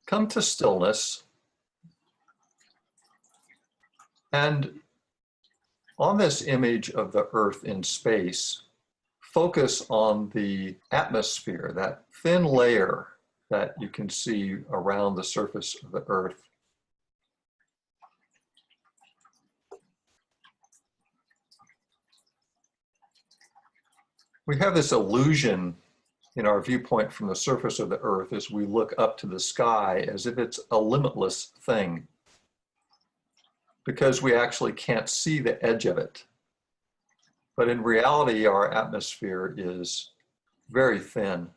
Come to stillness, and on this image of the Earth in space, focus on the atmosphere, that thin layer that you can see around the surface of the Earth. We have this illusion in our viewpoint from the surface of the Earth as we look up to the sky as if it's a limitless thing, because we actually can't see the edge of it. But in reality, our atmosphere is very thin.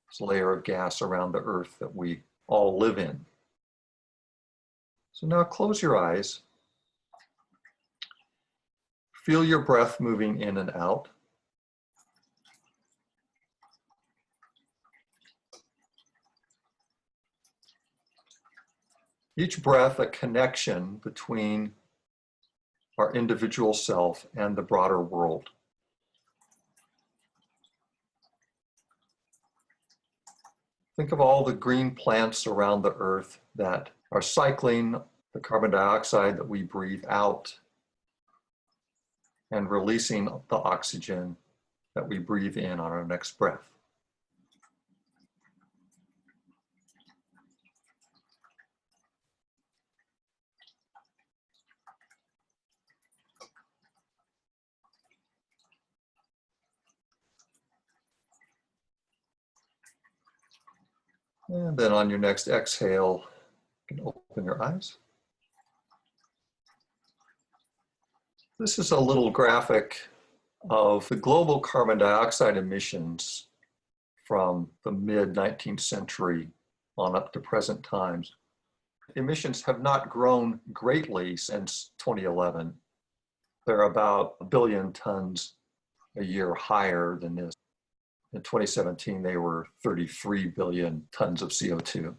It's a layer of gas around the Earth that we all live in. So now close your eyes. Feel your breath moving in and out. Each breath a connection between our individual self and the broader world. Think of all the green plants around the Earth that are cycling the carbon dioxide that we breathe out and releasing the oxygen that we breathe in on our next breath. And then on your next exhale, you can open your eyes. This is a little graphic of the global carbon dioxide emissions from the mid-19th century on up to present times. Emissions have not grown greatly since 2011. They're about 1 billion tons a year higher than this. In 2017, they were 33 billion tons of CO2.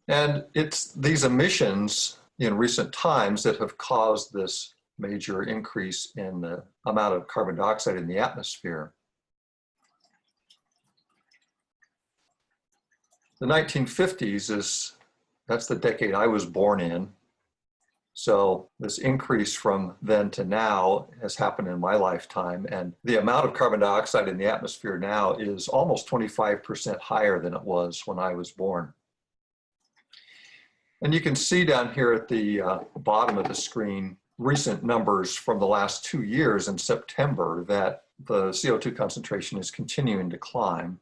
And it's these emissions in recent times that have caused this major increase in the amount of carbon dioxide in the atmosphere. The 1950s that's the decade I was born in. So this increase from then to now has happened in my lifetime, and the amount of carbon dioxide in the atmosphere now is almost 25% higher than it was when I was born. And you can see down here at the bottom of the screen recent numbers from the last 2 years in September that the CO2 concentration is continuing to climb.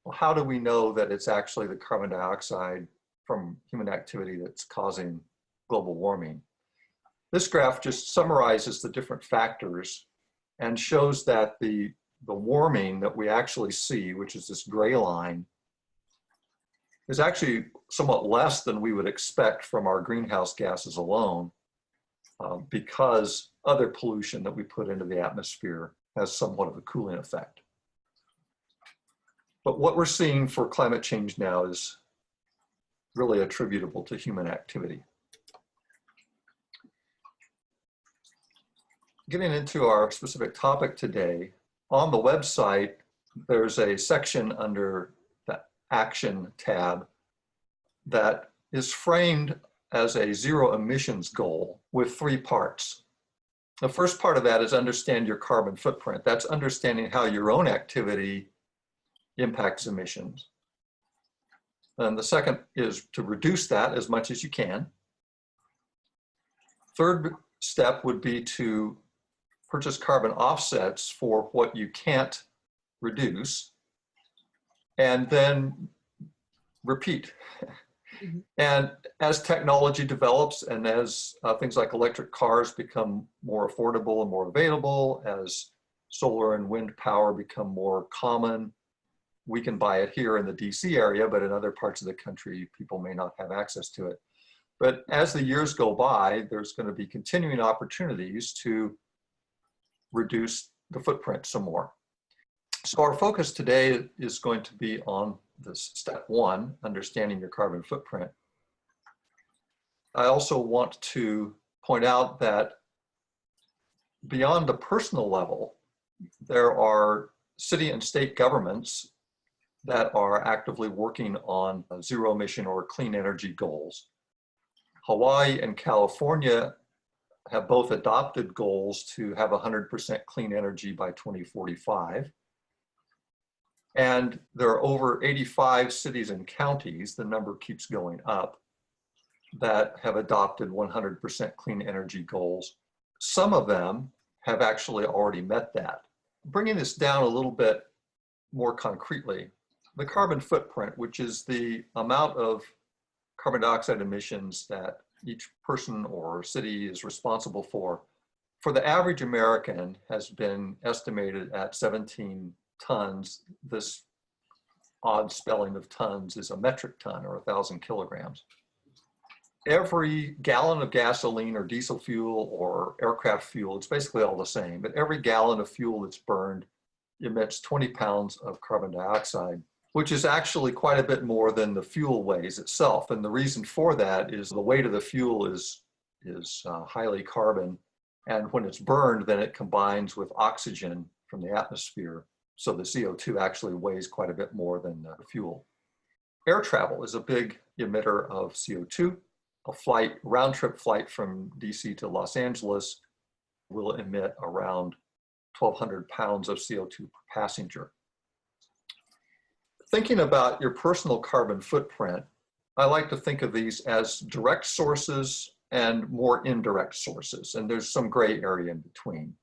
Well, how do we know that it's actually the carbon dioxide from human activity that's causing global warming? This graph just summarizes the different factors and shows that the warming that we actually see, which is this gray line, is actually somewhat less than we would expect from our greenhouse gases alone, because other pollution that we put into the atmosphere has somewhat of a cooling effect. But what we're seeing for climate change now is really attributable to human activity. Getting into our specific topic today, on the website, there's a section under the Action tab that is framed as a zero emissions goal with 3 parts. The first part of that is understand your carbon footprint. That's understanding how your own activity impacts emissions. And the second is to reduce that as much as you can. Third step would be to purchase carbon offsets for what you can't reduce, and then repeat. Mm-hmm. And as technology develops and as things like electric cars become more affordable and more available, as solar and wind power become more common, we can buy it here in the DC area, but in other parts of the country, people may not have access to it. But as the years go by, there's going to be continuing opportunities to reduce the footprint some more. So our focus today is going to be on this step 1, understanding your carbon footprint. I also want to point out that beyond the personal level, there are city and state governments that are actively working on zero emission or clean energy goals. Hawaii and California have both adopted goals to have 100% clean energy by 2045. And there are over 85 cities and counties, the number keeps going up, that have adopted 100% clean energy goals. Some of them have actually already met that. Bringing this down a little bit more concretely, the carbon footprint, which is the amount of carbon dioxide emissions that each person or city is responsible for the average American has been estimated at 17 tons. This odd spelling of tons is a metric ton, or 1,000 kilograms. Every gallon of gasoline or diesel fuel or aircraft fuel, it's basically all the same, but every gallon of fuel that's burned emits 20 pounds of carbon dioxide, which is actually quite a bit more than the fuel weighs itself. And the reason for that is the weight of the fuel is highly carbon. And when it's burned, then it combines with oxygen from the atmosphere. So the CO2 actually weighs quite a bit more than the fuel. Air travel is a big emitter of CO2. A round-trip flight from DC to Los Angeles will emit around 1,200 pounds of CO2 per passenger. Thinking about your personal carbon footprint, I like to think of these as direct sources and more indirect sources, and there's some gray area in between.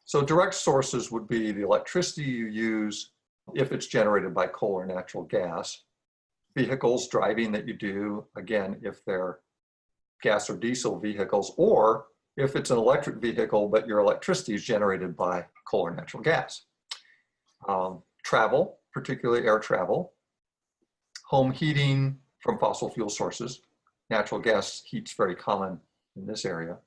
So direct sources would be the electricity you use if it's generated by coal or natural gas, vehicles driving that you do, again, if they're gas or diesel vehicles, or if it's an electric vehicle, but your electricity is generated by coal or natural gas. Travel, particularly air travel, home heating from fossil fuel sources. Natural gas heat's very common in this area.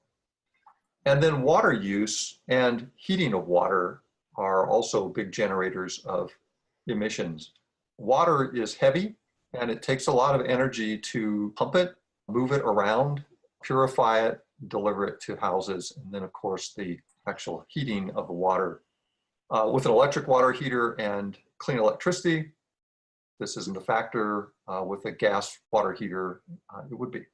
And then water use and heating of water are also big generators of emissions. Water is heavy and it takes a lot of energy to pump it, move it around, purify it, deliver it to houses, and then of course the actual heating of the water. With an electric water heater and clean electricity, this isn't a factor. With a gas water heater, it would be.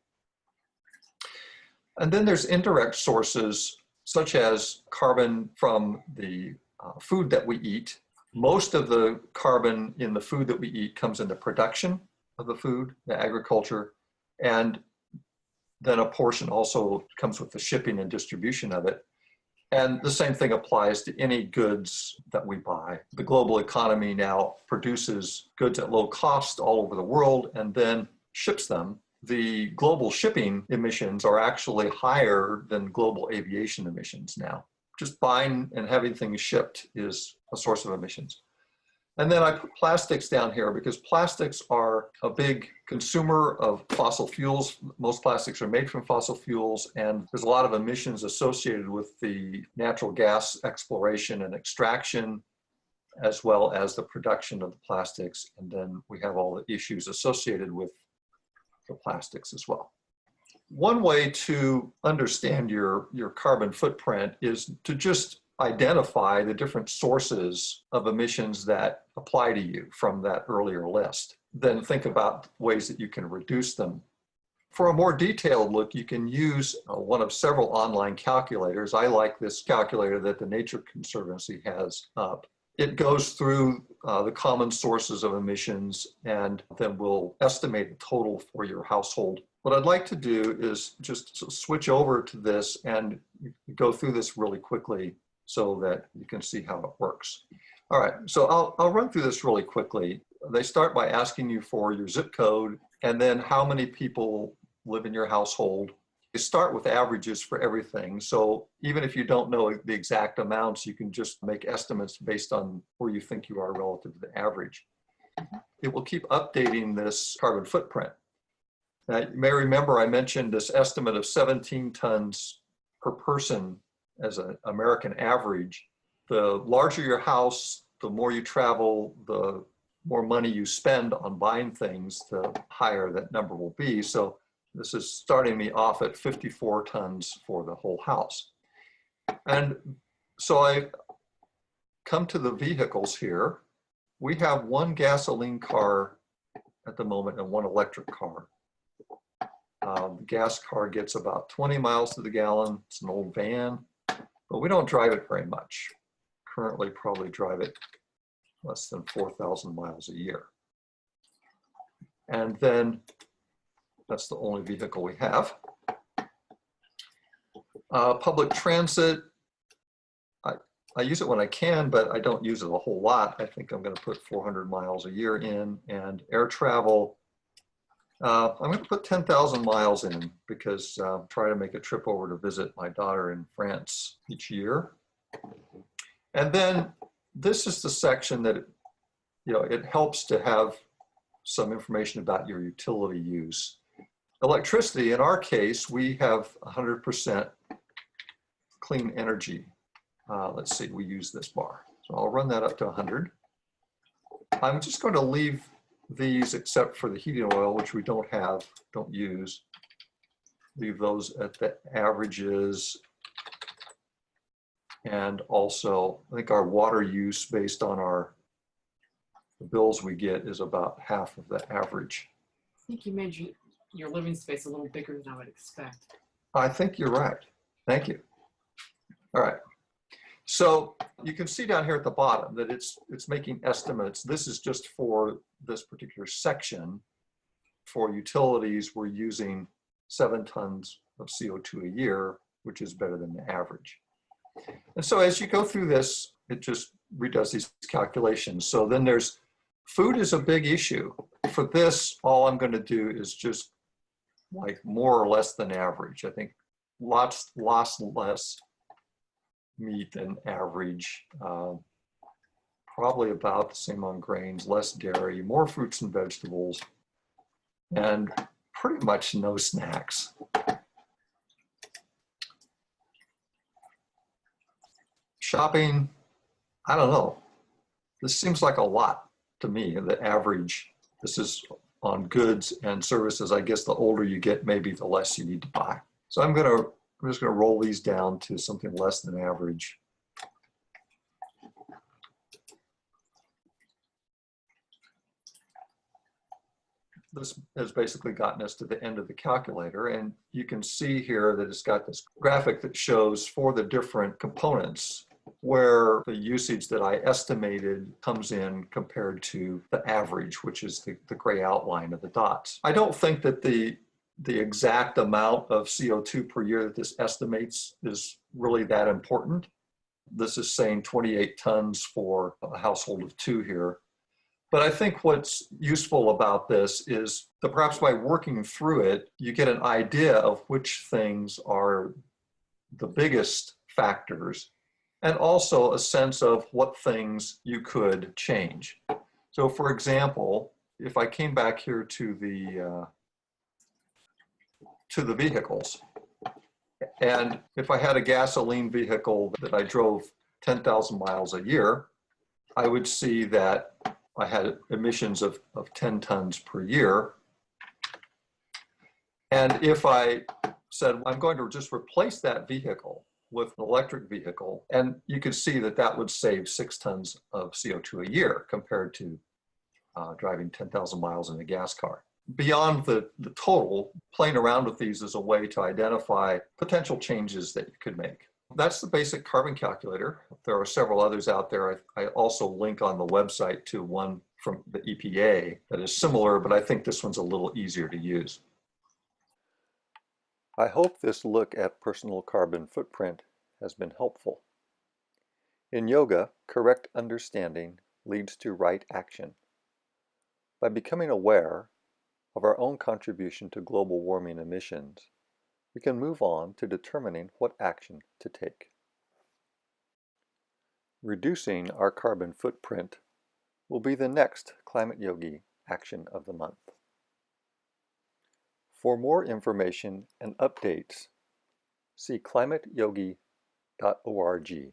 And then there's indirect sources such as carbon from the food that we eat. Most of the carbon in the food that we eat comes in the production of the food, the agriculture, and then a portion also comes with the shipping and distribution of it. And the same thing applies to any goods that we buy. The global economy now produces goods at low cost all over the world and then ships them. The global shipping emissions are actually higher than global aviation emissions now. Just buying and having things shipped is a source of emissions. And then I put plastics down here because plastics are a big consumer of fossil fuels. Most plastics are made from fossil fuels, and there's a lot of emissions associated with the natural gas exploration and extraction, as well as the production of the plastics. And then we have all the issues associated with the plastics as well. One way to understand your carbon footprint is to just identify the different sources of emissions that apply to you from that earlier list. Then think about ways that you can reduce them. For a more detailed look, you can use one of several online calculators. I like this calculator that the Nature Conservancy has up. It goes through the common sources of emissions and then will estimate the total for your household. What I'd like to do is just switch over to this and go through this really quickly so that you can see how it works. All right, so I'll run through this really quickly. They start by asking you for your zip code and then how many people live in your household. They start with averages for everything. So even if you don't know the exact amounts, you can just make estimates based on where you think you are relative to the average. It will keep updating this carbon footprint. Now, you may remember I mentioned this estimate of 17 tons per person as an American average. The larger your house, the more you travel, the more money you spend on buying things, the higher that number will be. So this is starting me off at 54 tons for the whole house. And so come to the vehicles here, we have one gasoline car at the moment and one electric car. The gas car gets about 20 miles to the gallon. It's an old van, but we don't drive it very much. Currently probably drive it less than 4,000 miles a year. And then that's the only vehicle we have. Public transit, I use it when I can, but I don't use it a whole lot. I think I'm going to put 400 miles a year in. And air travel, I'm going to put 10,000 miles in because I'm trying to make a trip over to visit my daughter in France each year. And then this is the section that, it helps to have some information about your utility use. Electricity, in our case, we have 100% clean energy. Let's see, we use this bar. So I'll run that up to 100. I'm just going to leave these, except for the heating oil, which we don't use. Leave those at the averages. And also, I think our water use based on the bills we get is about half of the average. I think you made your living space a little bigger than I would expect. I think you're right. Thank you. All right. So you can see down here at the bottom that it's making estimates. This is just for this particular section. For utilities, we're using 7 tons of CO2 a year, which is better than the average. And so as you go through this, it just redoes these calculations. So then there's food is a big issue. For this, all I'm going to do is just like more or less than average. I think lots less meat than average, probably about the same on grains, less dairy, more fruits and vegetables, and pretty much no snacks. Shopping, I don't know. This seems like a lot to me, the average. This is on goods and services. I guess the older you get, maybe the less you need to buy. So I'm just going to roll these down to something less than average. This has basically gotten us to the end of the calculator, and you can see here that it's got this graphic that shows for the different components where the usage that I estimated comes in compared to the average, which is the gray outline of the dots. I don't think that the exact amount of CO2 per year that this estimates is really that important. This is saying 28 tons for a household of 2 here. But I think what's useful about this is that perhaps by working through it, you get an idea of which things are the biggest factors, and also a sense of what things you could change. So for example, if I came back here to the vehicles, and if I had a gasoline vehicle that I drove 10,000 miles a year, I would see that I had emissions of 10 tons per year. And if I said, I'm going to just replace that vehicle with an electric vehicle, and you could see that that would save 6 tons of CO2 a year compared to driving 10,000 miles in a gas car. Beyond the total, playing around with these is a way to identify potential changes that you could make. That's the basic carbon calculator. There are several others out there. I also link on the website to one from the EPA that is similar, but I think this one's a little easier to use. I hope this look at personal carbon footprint has been helpful. In yoga, correct understanding leads to right action. By becoming aware of our own contribution to global warming emissions, we can move on to determining what action to take. Reducing our carbon footprint will be the next ClimateYogi action of the month. For more information and updates, see climateyogi.org.